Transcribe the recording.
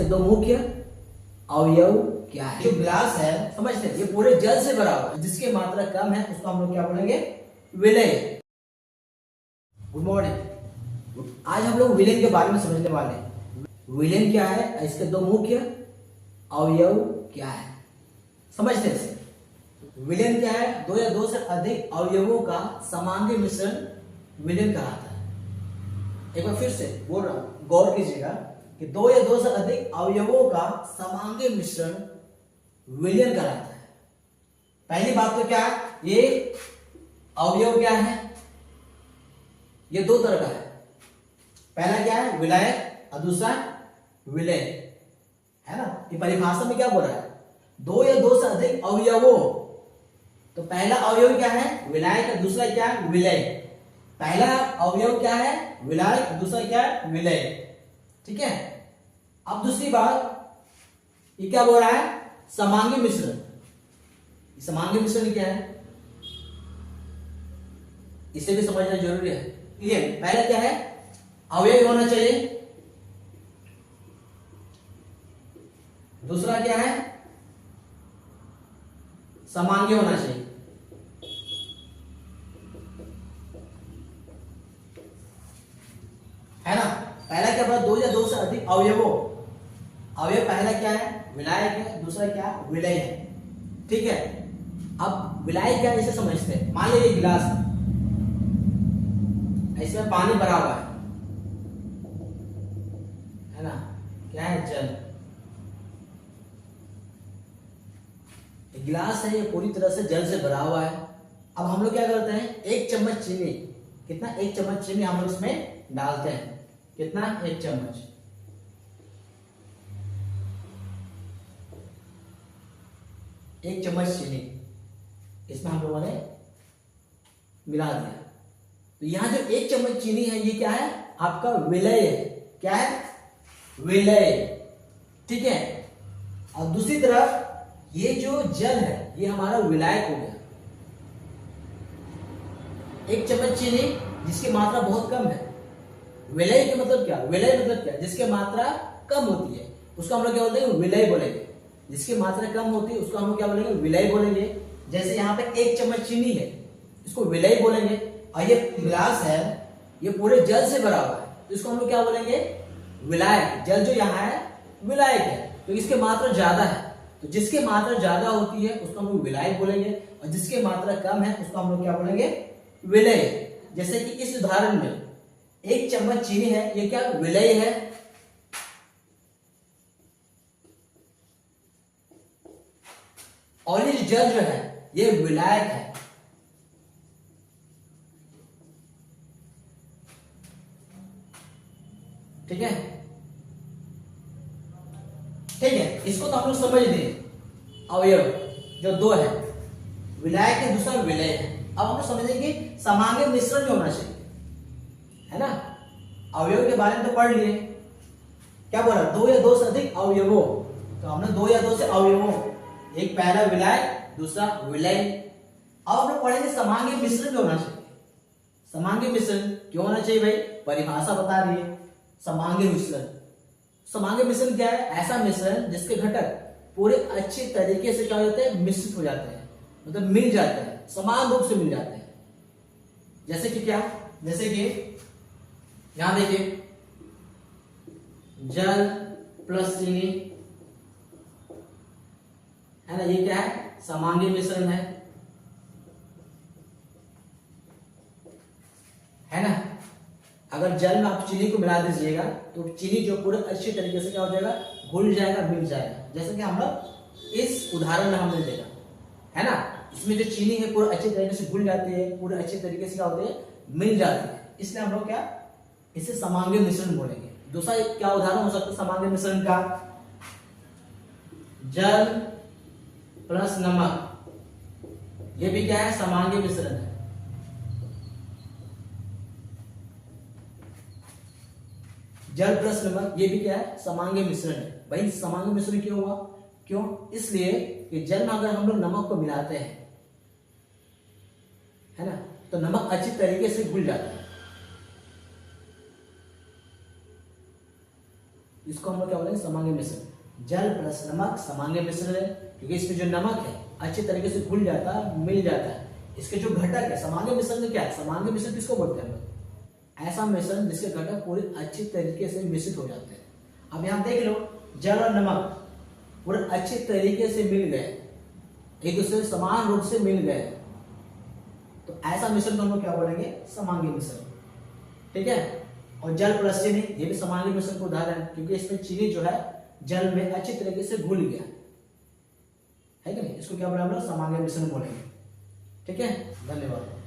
इसके दो मुख्य अवयव क्या है। जो गिलास है समझते हैं, ये पूरे जल से भरा हुआ है, जिसकी मात्रा कम है उसको हम लोग क्या बोलेंगे, विलय। Good morning. आज हम लोग विलेन के बारे में समझने वाले हैं। विलेन क्या है, इसके दो मुख्य अवयव क्या है, समझते हैं। विलेन क्या है, दो या दो से अधिक अवयवों का समांगी मिश्रण विलेन कहलाता है। एक बार फिर से बोल रहा हूं, गौर कीजिएगा कि दो या दो से अधिक अवयवों का समांगी मिश्रण विलेन कहलाता है। पहली बात तो क्या है, ये अवयव क्या है, ये दो तरह का है। पहला क्या है, विलायक, और दूसरा विलय, है ना। ये परिभाषा में क्या बोल रहा है, दो या दो से अधिक अवयवों। तो पहला अवयव क्या है, विलायक, और दूसरा क्या है, विलय। पहला अवयव क्या है, विलायक, दूसरा क्या है, विलय। ठीक है। अब दूसरी बात, ये क्या बोल रहा है, समांगी मिश्रण। समांगी मिश्रण क्या है, इसे भी समझना जरूरी है। ये पहला क्या है, अवयव होना चाहिए, दूसरा क्या है, समांगी होना चाहिए। है ना। पहला क्या बोला, दो या दो से अधिक अवयवों। अवयव पहला क्या है, विलायक है, दूसरा क्या, विलय है। ठीक है। अब विलायक क्या है, इसे समझते हैं। मान लीजिए गिलास है, इसमें पानी भरा हुआ है ना, क्या है, जल। गिलास है, ये पूरी तरह से जल से भरा हुआ है। अब हम लोग क्या करते हैं, एक चम्मच चीनी, कितना, एक चम्मच चीनी हम लोग इसमें डालते हैं। कितना, एक चम्मच। एक चम्मच चीनी इसमें हम लोगों ने मिला दिया। तो यहां जो एक चम्मच चीनी है, ये क्या है, आपका विलय है। क्या है, विलय। ठीक है। और दूसरी तरफ ये जो जल है, ये हमारा विलायक हो गया। एक चम्मच चीनी जिसकी मात्रा बहुत कम है। विलय का मतलब क्या, विलय मतलब क्या, जिसकी मात्रा कम होती है उसको हम लोग क्या बोलते हैं, विलय बोलेंगे। जिसकी मात्रा कम होती है उसको हम लोग क्या बोलेंगे, विलय बोलेंगे। जैसे यहाँ पे एक चम्मच चीनी है, इसको विलय बोलेंगे। और ये गिलास है, ये पूरे जल से भरा हुआ है, तो इसको हम लोग क्या बोलेंगे, विलायक। जल जो यहाँ है विलायक है, तो इसकी मात्रा ज्यादा है। तो जिसकी मात्रा ज्यादा होती है उसको हम लोग विलायक बोलेंगे, और जिसकी मात्रा कम है उसको हम लोग क्या बोलेंगे, विलय। जैसे कि इस उदाहरण में एक चम्मच चीनी है, ये क्या, विलय है। और ये जल जो है ये विलायक है। ठीक है। ठीक है, इसको तो हम लोग समझ दिए। अवयव जो दो है, विलायक है, दूसरा विलय है। अब हम लोग समझेंगे समांगी मिश्रण जो होना चाहिए, है ना। अवयव के बारे में तो पढ़ लिए, क्या बोला, दो या दो से अधिक अवयवों। तो हमने दो या दो से अवयवों, एक पहला विलायक, दूसरा विलय। अब हम लोग पढ़ेंगे समांगी मिश्रण जो होना चाहिए। समांगी मिश्रण क्यों होना चाहिए भाई, परिभाषा बता रही है। समांगी मिश्रण, समांगी मिश्रण क्या है, ऐसा मिश्रण जिसके घटक पूरे अच्छी तरीके से क्या हो जाते हैं, मिश्रित हो जाते हैं, मतलब मिल जाते हैं, समान रूप से मिल जाते हैं। जैसे कि क्या, जैसे कि यहां देखिए, जल प्लस चीनी, है ना, ये क्या है, समांगी मिश्रण है ना। अगर जल में आप चीनी को मिला दीजिएगा तो चीनी जो पूरे अच्छी तरीके से क्या हो जाएगा, घुल जाएगा, मिल जाएगा। जैसे कि हम लोग इस उदाहरण में हमने देखा, है ना। इसमें जो चीनी है पूरे अच्छे तरीके से घुल जाती है, पूरे अच्छे तरीके से क्या होते हैं, मिल जाती है। इसलिए हम लोग क्या, इसे समांगी मिश्रण बोलेंगे। दूसरा क्या उदाहरण हो सकता है समांगी मिश्रण का, जल प्लस नमक, ये भी क्या है, समांगी मिश्रण है। जल प्लस नमक, ये भी क्या है, समांगी मिश्रण है। भाई समांगी मिश्रण क्यों हुआ, क्यों, इसलिए कि जल में अगर हम लोग नमक को मिलाते हैं, है ना, तो नमक अच्छी तरीके से घुल जाता है। इसको हम लोग क्या बोलेंगे, समांगी मिश्रण। जल प्लस नमक समांगी मिश्रण है, क्योंकि इसमें जो नमक है अच्छे तरीके से घुल जाता है, मिल जाता है। इसके जो घटक है समांगी मिश्रण में क्या है, समांगी मिश्रण किसको बोलते हैं हम लोग, ऐसा मिश्रण जिसके घटक पूरे अच्छी तरीके से मिश्रित हो जाते हैं। अब यहाँ देख लो, जल और नमक पूरे अच्छे तरीके से मिल गए, एक दूसरे से समान रूप से मिल गए, तो ऐसा मिश्रण को हम लोग क्या बोलेंगे, समांगी मिश्रण। ठीक है। और जल प्लस चीनी, ये भी समांगी मिश्रण का उदाहरण है, क्योंकि इसमें चीनी जो है जल में अच्छी तरीके से घुल गया है कि नहीं, इसको क्या बोले हम लोग, समांगी मिश्रण बोलेंगे। ठीक है, धन्यवाद।